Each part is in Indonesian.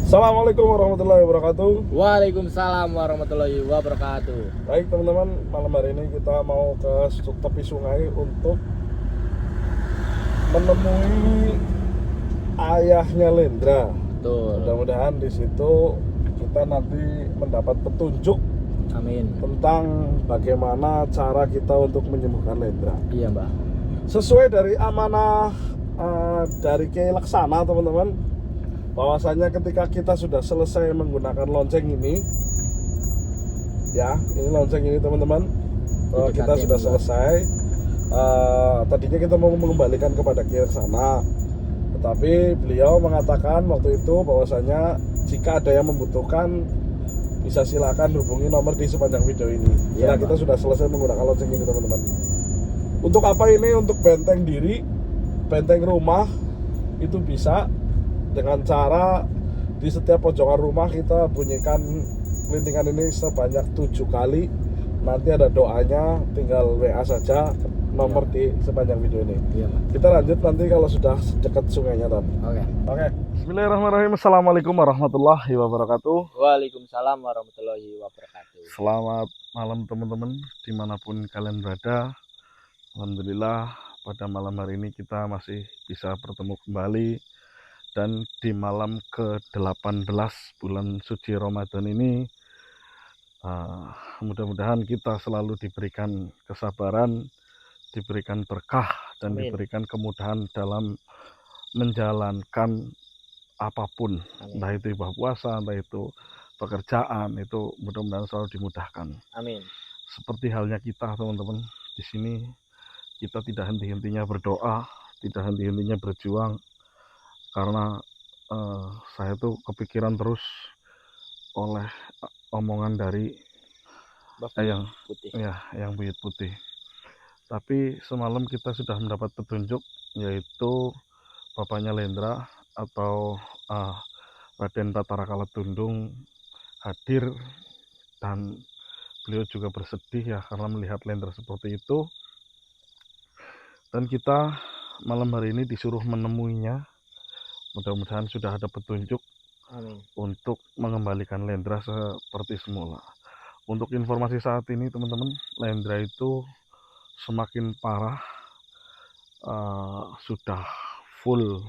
Assalamualaikum warahmatullahi wabarakatuh. Waalaikumsalam warahmatullahi wabarakatuh. Baik teman-teman, malam hari ini kita mau ke tepi sungai untuk menemui ayahnya Lendra. Betul. Mudah-mudahan di situ kita nanti mendapat petunjuk Amin. tentang bagaimana cara kita untuk menyembuhkan Lendra. Iya, Mbak. Sesuai dari amanah dari Kiai Laksana, teman-teman, bahwasanya ketika kita sudah selesai menggunakan lonceng ini, ya, ini lonceng ini teman-teman, kita sudah selesai. Tadinya kita mau mengembalikan kepada Kiai Laksana, tetapi beliau mengatakan waktu itu bahwasanya jika ada yang membutuhkan bisa silakan hubungi nomor di sepanjang video ini. Ya, kita sudah selesai menggunakan lonceng ini teman-teman. Untuk apa ini? Untuk benteng diri, benteng rumah itu bisa dengan cara di setiap pojokan rumah kita bunyikan kelintingan ini sebanyak 7 kali. Nanti ada doanya, tinggal WA saja nomor di sepanjang video ini. Kita lanjut nanti kalau sudah dekat sungainya tadi. Oke. Bismillahirrahmanirrahim. Assalamualaikum warahmatullahi wabarakatuh. Waalaikumsalam warahmatullahi wabarakatuh. Selamat malam teman-teman, dimanapun kalian berada. Alhamdulillah pada malam hari ini kita masih bisa bertemu kembali. Dan di malam ke-18 bulan suci Ramadan ini, mudah-mudahan kita selalu diberikan kesabaran, diberikan berkah, dan diberikan kemudahan dalam menjalankan apapun. Entah itu ibadah puasa, entah itu pekerjaan, itu mudah-mudahan selalu dimudahkan. Amin. Seperti halnya kita teman-teman, di sini kita tidak henti-hentinya berdoa, tidak henti-hentinya berjuang, karena saya tuh kepikiran terus oleh omongan dari yang putih. Yang buyut putih. Tapi semalam kita sudah mendapat petunjuk, yaitu bapaknya Lendra atau Raden Batara Kalatundung hadir, dan beliau juga bersedih ya karena melihat Lendra seperti itu. Dan kita malam hari ini disuruh menemuinya. Mudah-mudahan sudah ada petunjuk. Amin. Untuk mengembalikan Lendra seperti semula. Untuk informasi saat ini teman-teman, Lendra itu semakin parah, sudah full,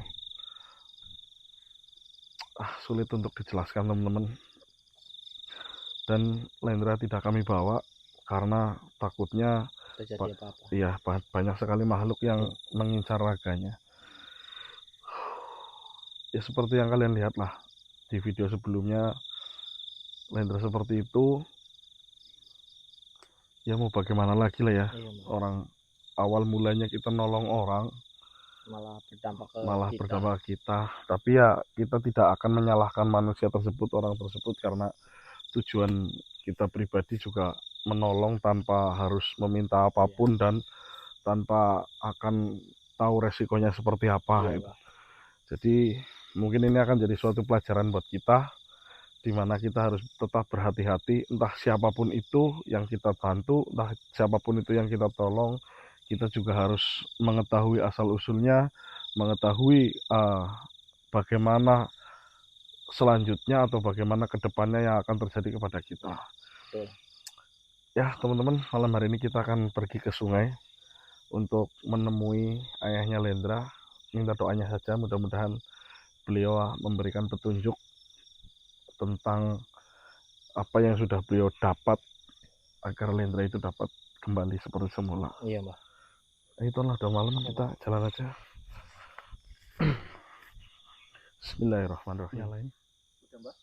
sulit untuk dijelaskan teman-teman. Dan Lendra tidak kami bawa karena takutnya iya, banyak sekali makhluk yang mengincar raganya. Ya seperti yang kalian lihat lah di video sebelumnya, Lendra seperti itu. Ya mau bagaimana lagi lah ya. Orang awal mulanya kita nolong orang malah berdampak ke kita. Tapi ya kita tidak akan menyalahkan manusia tersebut, orang tersebut, karena tujuan kita pribadi juga menolong tanpa harus meminta apapun dan tanpa akan tahu resikonya seperti apa. Gitu. Jadi mungkin ini akan jadi suatu pelajaran buat kita, di mana kita harus tetap berhati-hati, entah siapapun itu yang kita bantu, entah siapapun itu yang kita tolong. Kita juga harus mengetahui asal-usulnya, mengetahui bagaimana selanjutnya atau bagaimana kedepannya yang akan terjadi kepada kita. Ya teman-teman, malam hari ini kita akan pergi ke sungai untuk menemui ayahnya Lendra. Minta doanya saja, mudah-mudahan beliau memberikan petunjuk tentang apa yang sudah beliau dapat agar Lendra itu dapat kembali seperti semula. Iya, Mbak. Itulah udah malam, kita jalan aja. Bismillahirrahmanirrahim. Nyalain. Mbak.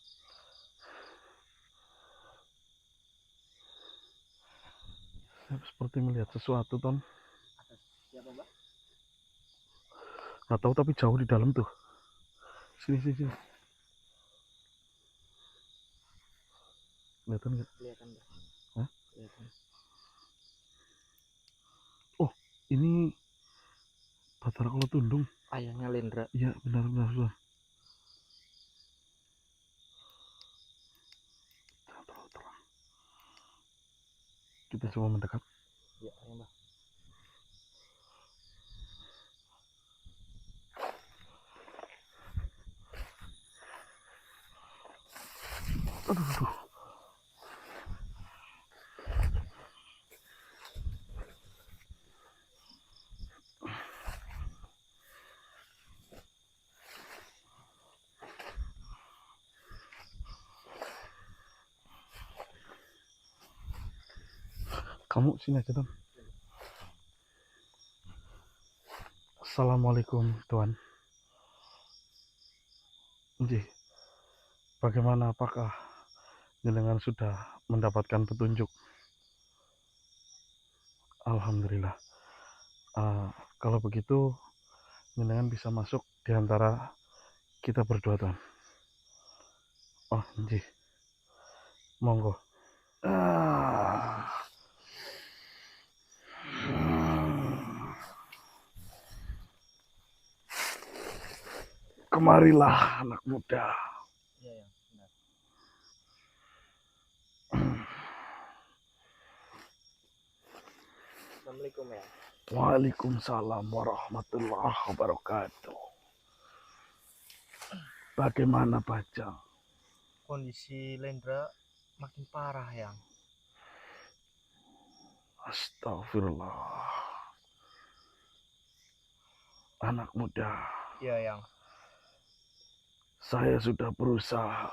Saya seperti melihat sesuatu, Ton. Siapa, Mbak? Nggak tahu, tapi jauh di dalam tuh. Sini. Kelihatan nggak? Kelihatan, Mbak. Hah? Kelihatan. Oh, ini Batara Kalatundung. Ayahnya Lendra. Iya, benar. Terang. Kita coba mendekat. Iya, Mbak. Aduh. Kamu sini aja, Tuan. Assalamualaikum, Tuan. Nggih. Bagaimana, apakah jenengan sudah mendapatkan petunjuk? Alhamdulillah. Kalau begitu jenengan bisa masuk di antara kita berdua, Tuan. Oh, nggih. Monggo. Kemarilah anak muda. Iya, yang benar. Assalamualaikum ya. Waalaikumsalam warahmatullahi wabarakatuh. Bagaimana, Bajang? Kondisi Lendra makin parah yang. Astagfirullah. Anak muda. Iya yang. Saya sudah berusaha.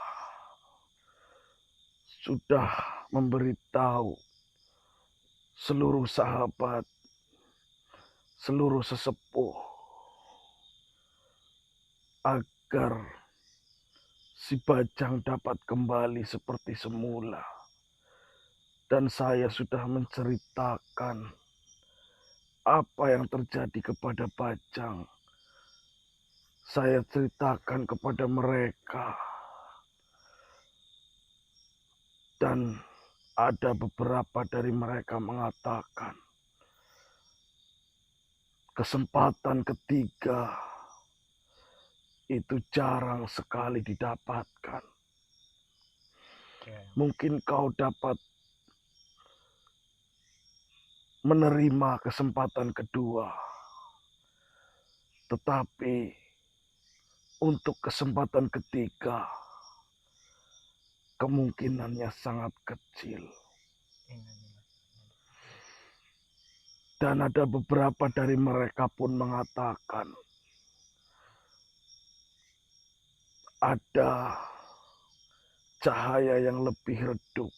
Sudah memberitahu seluruh sahabat, seluruh sesepuh agar si Bajang dapat kembali seperti semula. Dan saya sudah menceritakan apa yang terjadi kepada Bajang. Saya ceritakan kepada mereka. Dan ada beberapa dari mereka mengatakan kesempatan ketiga itu jarang sekali didapatkan. Mungkin kau dapat menerima kesempatan kedua. Tetapi untuk kesempatan ketiga kemungkinannya sangat kecil. Dan ada beberapa dari mereka pun mengatakan ada cahaya yang lebih redup.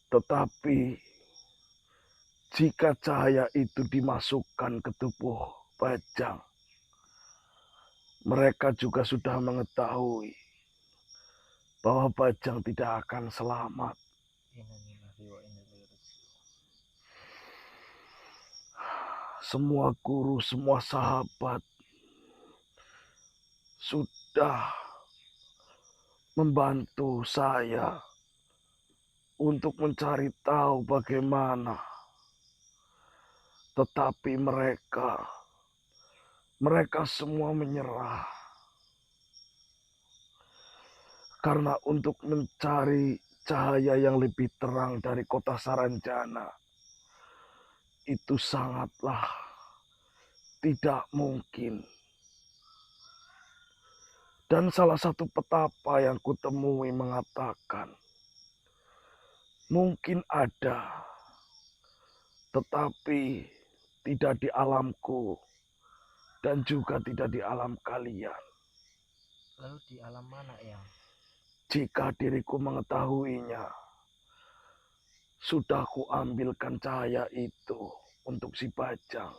Tetapi jika cahaya itu dimasukkan ke tubuh Bajang, mereka juga sudah mengetahui bahwa Bajang tidak akan selamat. Semua guru, semua sahabat sudah membantu saya untuk mencari tahu bagaimana. Tetapi mereka semua menyerah. Karena untuk mencari cahaya yang lebih terang dari kota Saranjana itu sangatlah tidak mungkin. Dan salah satu petapa yang kutemui mengatakan, mungkin ada, tetapi tidak di alamku dan juga tidak di alam kalian. Lalu di alam mana yang? Jika diriku mengetahuinya, sudah kuambilkan cahaya itu untuk si Bajang.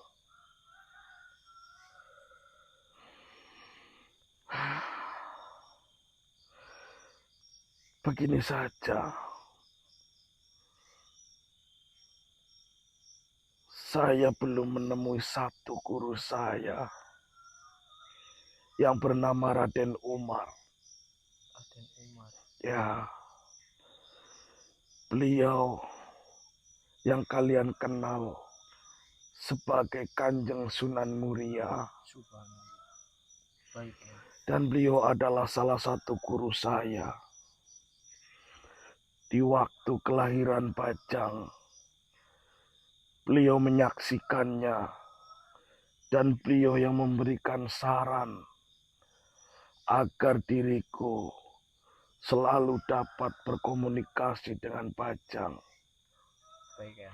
Begini saja, saya belum menemui satu guru saya yang bernama Raden Umar. Raden Umar. Ya, beliau yang kalian kenal sebagai Kanjeng Sunan Muria. Baik ya. Dan beliau adalah salah satu guru saya. Di waktu kelahiran Bajang, beliau menyaksikannya dan beliau yang memberikan saran agar diriku selalu dapat berkomunikasi dengan Bajang. Baik ya.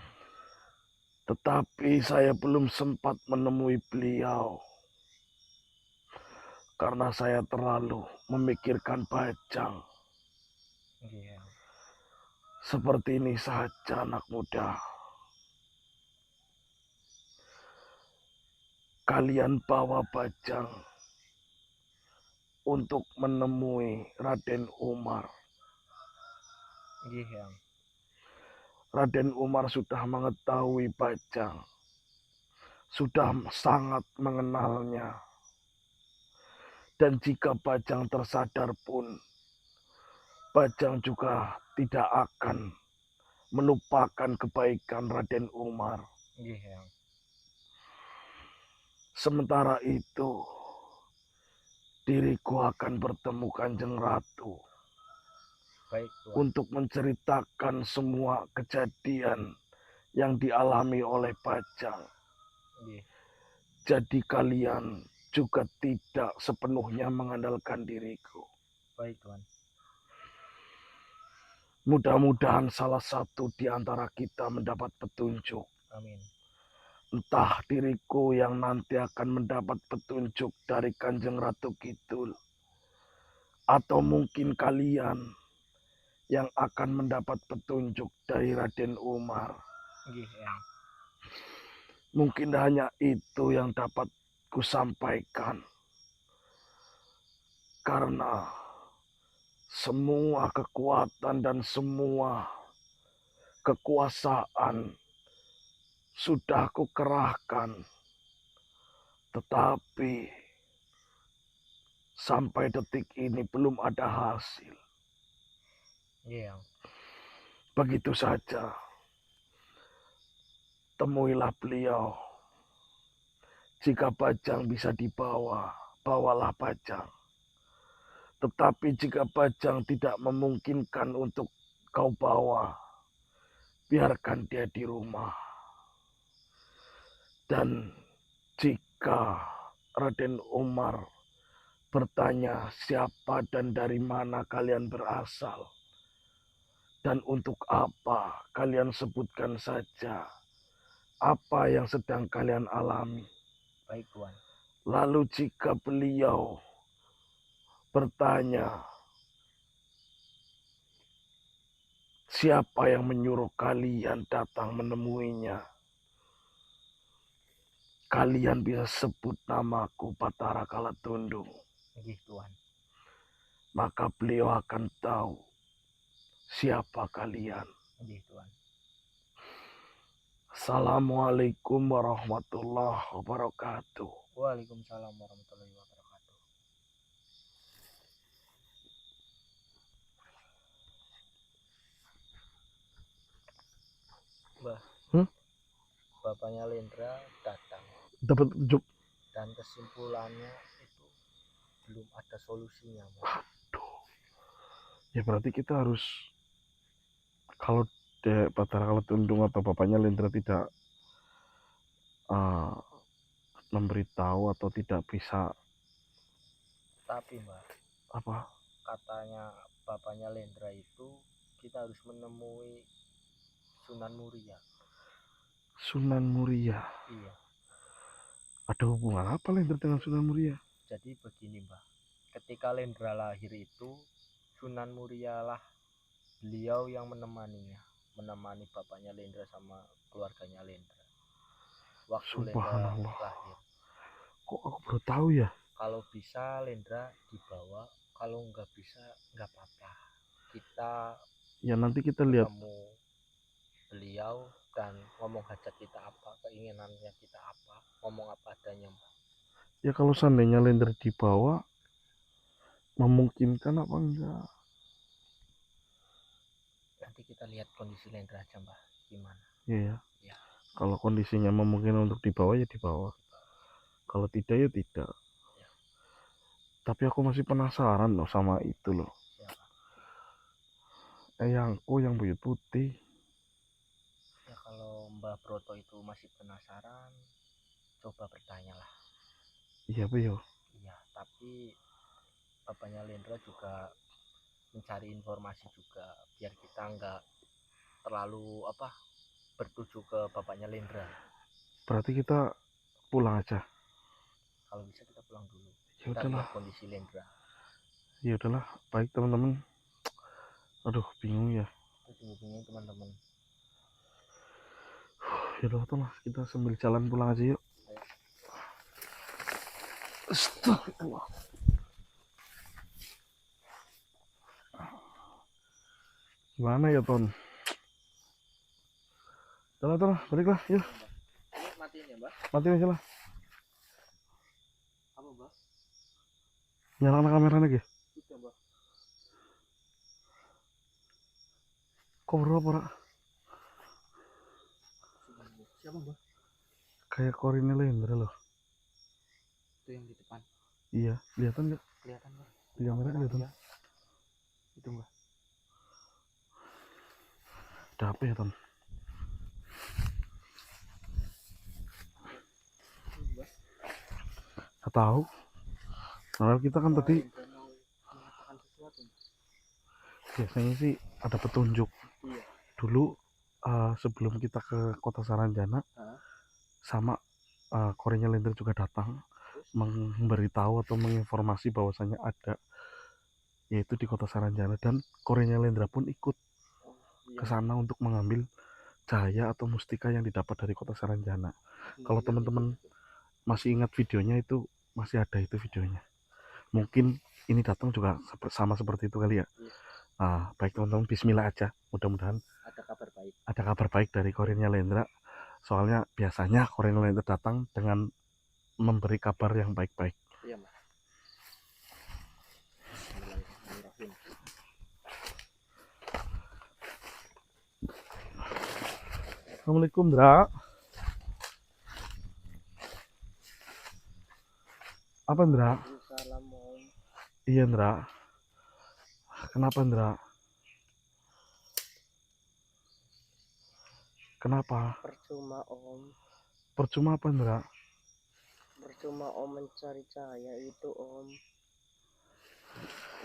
Tetapi saya belum sempat menemui beliau karena saya terlalu memikirkan Bajang. Iya. Seperti ini saja anak muda. Kalian bawa Bajang untuk menemui Raden Umar. Iya. Raden Umar sudah mengetahui Bajang, sudah sangat mengenalnya. Dan jika Bajang tersadar pun, Bajang juga tidak akan melupakan kebaikan Raden Umar. Iya. Sementara itu, diriku akan bertemu Kanjeng Ratu Baik Tuan. untuk menceritakan semua kejadian yang dialami oleh Bajang. Iya. Jadi kalian juga tidak sepenuhnya mengandalkan diriku. Baik Tuan. Mudah-mudahan salah satu di antara kita mendapat petunjuk. Amin. Entah diriku yang nanti akan mendapat petunjuk dari Kanjeng Ratu Kidul, atau mungkin kalian yang akan mendapat petunjuk dari Raden Umar. Iya. Mungkin hanya itu yang dapat kusampaikan. Karena semua kekuatan dan semua kekuasaan sudah kukerahkan. Tetapi sampai detik ini belum ada hasil. Iya. Begitu saja. Temuilah beliau. Jika Bajang bisa dibawa, bawalah Bajang. Tetapi jika Bajang tidak memungkinkan untuk kau bawa, biarkan dia di rumah. Dan jika Raden Umar bertanya siapa dan dari mana kalian berasal, dan untuk apa, kalian sebutkan saja apa yang sedang kalian alami. Baik Tuan. Lalu jika beliau bertanya, siapa yang menyuruh kalian datang menemuinya, kalian bisa sebut namaku Batara Kalatundung. Iya Tuan. Maka beliau akan tahu siapa kalian. Iya Tuan. Assalamualaikum warahmatullahi wabarakatuh. Waalaikumsalam warahmatullahi wabarakatuh. Mbah. Bapaknya Lendra datang. Dapat job. Dan kesimpulannya itu belum ada solusinya. Waduh. Ya berarti kita harus, kalau Batara Kalatundung atau bapaknya Lendra tidak memberitahu atau tidak bisa Tapi Mbak, apa, katanya bapaknya Lendra itu kita harus menemui Sunan Muria. Sunan Muria. Iya. Ada hubungan apa Lendra dengan Sunan Muria? Jadi begini Mbak, ketika Lendra lahir itu Sunan Muria lah beliau yang menemani bapaknya Lendra sama keluarganya Lendra waktu Lendra Subhanallah. lahir. Kok aku baru tahu ya? Kalau bisa Lendra dibawa, kalau nggak bisa nggak apa-apa, kita Ya nanti kita lihat. ketemu beliau dan ngomong hajat kita apa, keinginannya kita apa, ngomong apa adanya Mbak. Ya kalau seandainya Lendra dibawa, memungkinkan apa enggak? Nanti kita lihat kondisi Lendra aja Mbak, gimana. Iya. Ya. Kalau kondisinya memungkinkan untuk dibawa ya dibawa. Kalau tidak ya tidak. Ya. Tapi aku masih penasaran loh sama itu loh. Siapa? Eyangku yang buyut putih. Ya kalau Mbak Broto itu masih penasaran, coba bertanyalah. Iya Bu yo. Iya, tapi bapaknya Lendra juga mencari informasi juga biar kita nggak terlalu bertuju ke bapaknya Lendra. Berarti kita pulang aja. Kalau bisa kita pulang dulu. Ya Kita udahlah. lihat kondisi Lendra. Ya udahlah, baik teman-teman. Aduh, bingung ya. Bingung teman-teman. Ya udahlah, kita sambil jalan pulang aja yuk. Astagfirullah. Gimana ya, Ton? Udah, baliklah, yuk. Ini matiin ya, Mbak? Matiin aja lah. Apa, Mbak? Nyalakan kamera lagi. Sudah, Mbak. Kok berapa, Ra? Siapa, Mbak? Kayak Korine Lendra loh. Itu yang di depan. Iya, kelihatan nggak? Kelihatan, Mbak. Di kamera kelihatan. Ya. Itu, Mbak. Ada apa ya, Ton? Nggak tahu. Nah, kita kan tadi Mengatakan sesuatu. biasanya sih ada petunjuk. Iya. Dulu sebelum kita ke Kota Saranjana, sama Korenya Lendra juga datang memberitahu atau menginformasi bahwasanya ada, yaitu di Kota Saranjana, dan Korenya Lendra pun ikut ke sana untuk mengambil cahaya atau mustika yang didapat dari Kota Saranjana. Kalau teman-teman masih ingat videonya, itu masih ada itu videonya. Mungkin ini datang juga sama seperti itu kali ya. Baik teman-teman, bismillah aja. Mudah-mudahan ada kabar baik dari Korenya Lendra. Soalnya biasanya Korenya Lendra datang dengan memberi kabar yang baik-baik. Iya, Mas. Bismillahirrahmanirrahim. Assalamualaikum, Ndra. Apa, Ndra? Waalaikumsalam, Om. Iya, Ndra. Kenapa, Ndra? Kenapa? Percuma, Om. Percuma apa, Ndra? Percuma Om mencari cahaya itu, Om.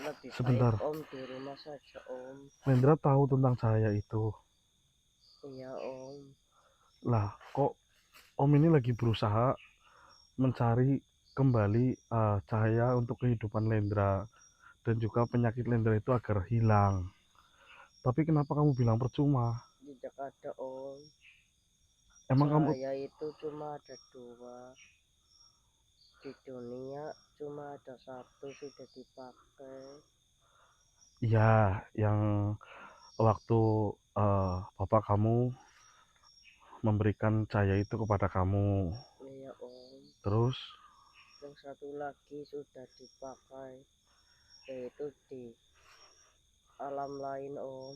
Lebih Sebentar. baik Om di rumah saja, Om. Lendra tahu tentang cahaya itu. Iya, Om. Lah, kok Om ini lagi berusaha mencari kembali cahaya untuk kehidupan Lendra dan juga penyakit Lendra itu agar hilang. Tapi kenapa kamu bilang percuma? Tidak ada, Om. Emang cahaya itu cuma ada 2 di dunia, cuma ada 1 sudah dipakai. Iya, yang waktu bapak kamu memberikan cahaya itu kepada kamu. Iya, Om. Terus yang 1 lagi sudah dipakai, yaitu di alam lain, Om.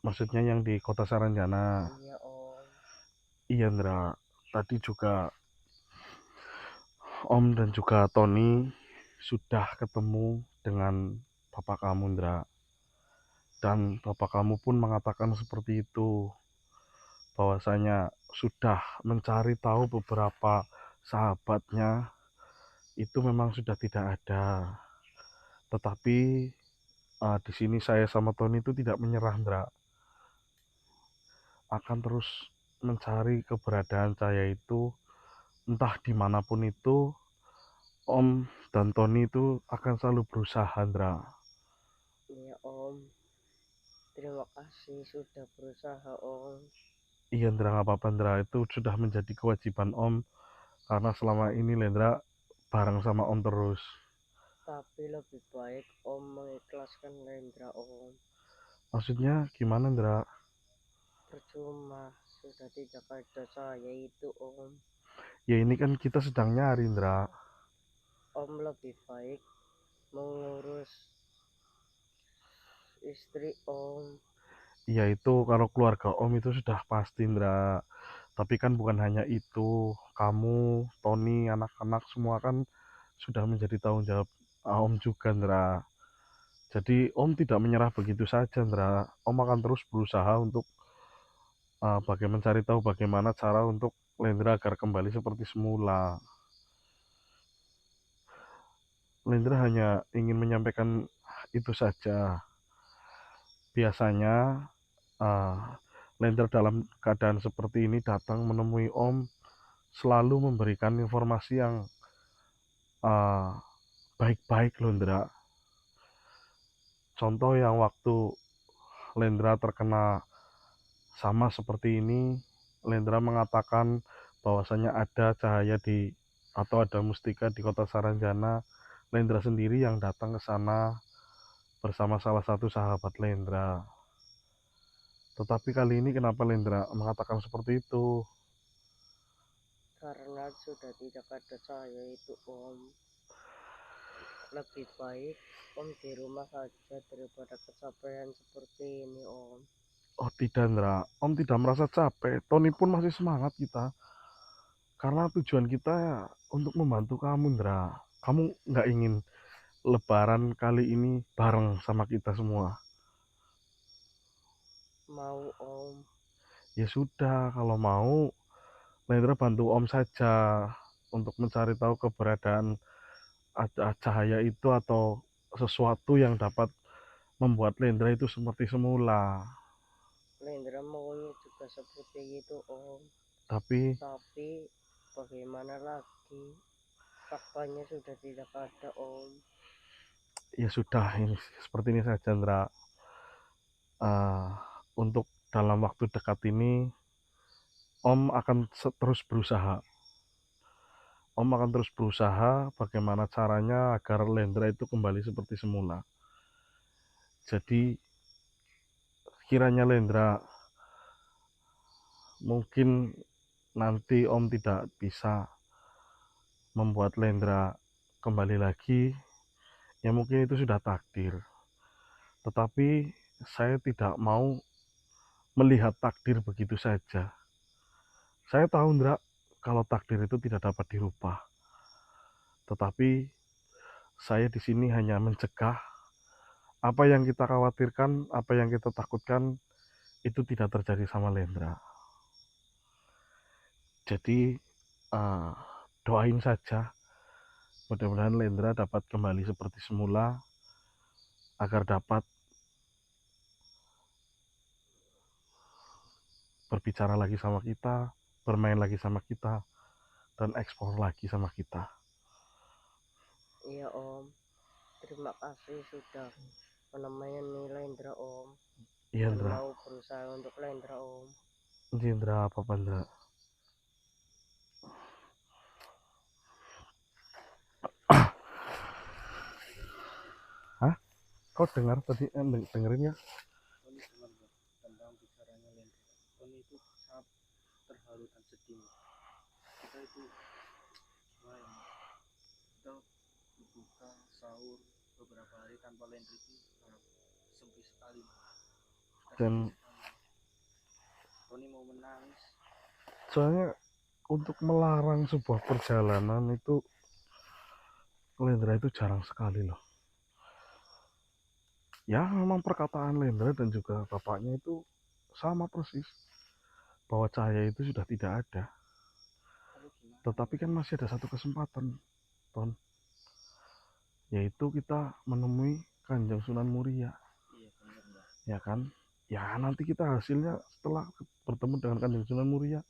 Maksudnya yang di Kota Saranjana? Iya, Om. Iya, Ndra. Tadi juga Om dan juga Tony sudah ketemu dengan bapak kamu, Ndra. Dan bapak kamu pun mengatakan seperti itu, bahwasanya sudah mencari tahu beberapa sahabatnya itu memang sudah tidak ada. Tetapi di sini saya sama Tony itu tidak menyerah, Ndra. Akan terus mencari keberadaan cahaya itu, entah dimanapun itu. Om dan Tony itu akan selalu berusaha, Ndra. Iya, Om. Terima kasih sudah berusaha, Om. Iya, Ndra, nggak apa-apa, Ndra. Itu sudah menjadi kewajiban Om, karena selama ini Lendra bareng sama Om terus. Tapi lebih baik Om mengikhlaskan Lendra, Om. Maksudnya gimana, Ndra? Percuma, sudah tidak ada cahaya itu, Om. Ya ini kan kita sedang nyari, Ndra. Om lebih baik mengurus istri Om. Ya itu kalau keluarga Om itu sudah pasti, Ndra. Tapi kan bukan hanya itu, kamu, Tony, anak-anak semua kan sudah menjadi tanggung jawab Om juga, Ndra. Jadi Om tidak menyerah begitu saja, Ndra. Om akan terus berusaha untuk bagaimana mencari tahu bagaimana cara untuk Lendra agar kembali seperti semula. Lendra hanya ingin menyampaikan itu saja. biasanya Lendra dalam keadaan seperti ini datang menemui Om, selalu memberikan informasi yang baik-baik loh, Ndra. Contoh yang waktu Lendra terkena sama seperti ini, Lendra mengatakan bahwasanya ada cahaya atau ada mustika di kota Saranjana. Lendra sendiri yang datang ke sana bersama salah satu sahabat Lendra. Tetapi kali ini kenapa Lendra mengatakan seperti itu? Karena sudah tidak ada cahaya itu, Om. Lebih baik Om di rumah saja daripada kecapean seperti ini, Om. Oh tidak, Ndra. Om tidak merasa capek. Tony pun masih semangat kita. Karena tujuan kita untuk membantu kamu, Ndra. Kamu nggak ingin Lebaran kali ini bareng sama kita semua? Mau, Om. Ya sudah, kalau mau, Lendra bantu Om saja untuk mencari tahu keberadaan cahaya itu atau sesuatu yang dapat membuat Lendra itu seperti semula. Lendra maunya juga seperti itu, Om. Tapi bagaimana lagi? Faktanya sudah tidak ada, Om. ya sudah, ini seperti ini saja, Ndra. Untuk dalam waktu dekat ini, Om akan terus berusaha. Om akan terus berusaha bagaimana caranya agar Lendra itu kembali seperti semula. Jadi kiranya Lendra mungkin nanti Om tidak bisa membuat Lendra kembali lagi, ya mungkin itu sudah takdir. Tetapi saya tidak mau melihat takdir begitu saja. Saya tahu, Ndra, kalau takdir itu tidak dapat dirubah. Tetapi saya di sini hanya mencegah apa yang kita khawatirkan, apa yang kita takutkan itu tidak terjadi sama Lendra. Jadi doain saja, mudah-mudahan Lendra dapat kembali seperti semula agar dapat berbicara lagi sama kita, bermain lagi sama kita, dan eksplor lagi sama kita. Iya, Om. Terima kasih sudah menemani Lendra, Om. Iya, Dan Ndra. mau berusaha untuk Lendra, Om. Iya, Ndra, apa Ndra? Hah? Kau dengar tadi? Dengerin ya? Tony dengar nggak tentang bicaranya Lendra? Tony itu sangat terharu dan sedih. Kita itu gimana ya? Kita berbuka sahur beberapa hari tanpa Lendra itu sangat sempit sekali. Dan Tony mau menangis. soalnya untuk melarang sebuah perjalanan itu Lendra itu jarang sekali loh. Ya memang perkataan Lendra dan juga bapaknya itu sama persis, bahwa cahaya itu sudah tidak ada. Tetapi kan masih ada satu kesempatan, Ton, yaitu kita menemui Kanjeng Sunan Muria. Iya benar, Mbak. Ya kan? Ya nanti kita hasilnya setelah bertemu dengan Kanjeng Sunan Muria,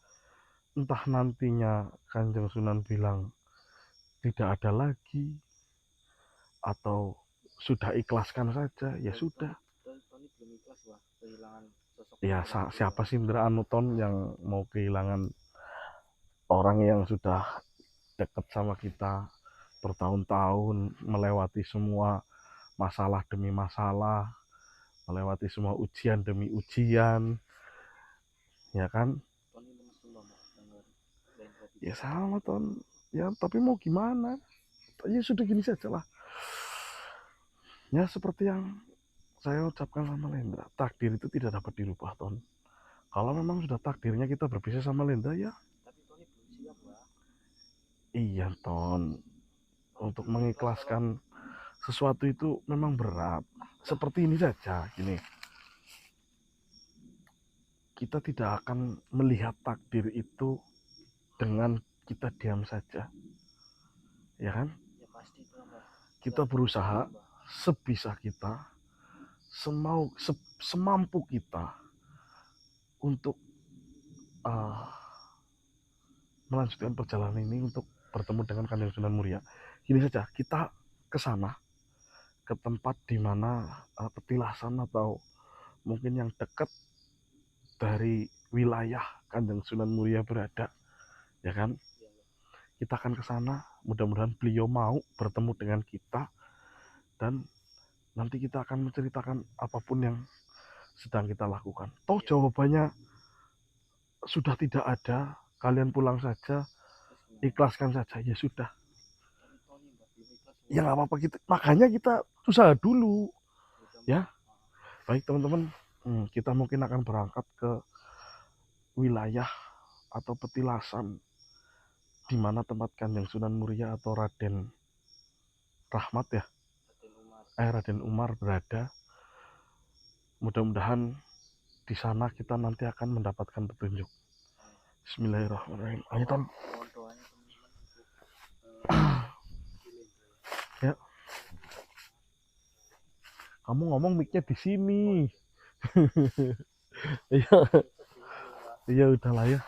entah nantinya Kanjeng Sunan bilang tidak ada lagi atau sudah ikhlaskan saja, ya sudah. Tony belum ikhlas, Wah, kehilangan sosok. Ya siapa sih Indra Anuton yang mau kehilangan orang yang sudah dekat sama kita bertahun-tahun, melewati semua masalah demi masalah, melewati semua ujian demi ujian, ya kan? Tony lemes sumpah, Mbak, dengar Lendra Ya bicara. sama Ton, ya tapi mau gimana? Ya sudah gini saja lah. Ya seperti yang saya ucapkan sama Lendra, takdir itu tidak dapat dirubah, Ton. Kalau memang sudah takdirnya kita berpisah sama Lendra, ya. Tapi Tony belum siap, Mbak. Iya, Ton. Untuk mengikhlaskan sesuatu itu memang berat. Seperti ini saja, gini. Kita tidak akan melihat takdir itu dengan kita diam saja. Ya kan? Ya pasti itu, Mbak. Kita berusaha sebisa kita, semampu kita untuk melanjutkan perjalanan ini untuk bertemu dengan Kanjeng Sunan Muria. Gini saja, kita ke sana, ke tempat di mana petilasan atau mungkin yang dekat dari wilayah Kanjeng Sunan Muria berada, ya kan? Kita akan ke sana, mudah-mudahan beliau mau bertemu dengan kita, dan nanti kita akan menceritakan apapun yang sedang kita lakukan. Toh jawabannya sudah tidak ada, kalian pulang saja, ikhlaskan saja, ya sudah. Ya nggak apa-apa, makanya kita usaha dulu, ya. Baik teman-teman, kita mungkin akan berangkat ke wilayah atau petilasan di mana tempat Kanjeng Sunan Muria atau Raden Rahmat ya, Raden Umar berada. Mudah-mudahan di sana kita nanti akan mendapatkan petunjuk. Bismillahirrahmanirrahim. Ayo Ton. Ya. Kamu ngomong mic-nya di sini. Iya. Iya udahlah ya.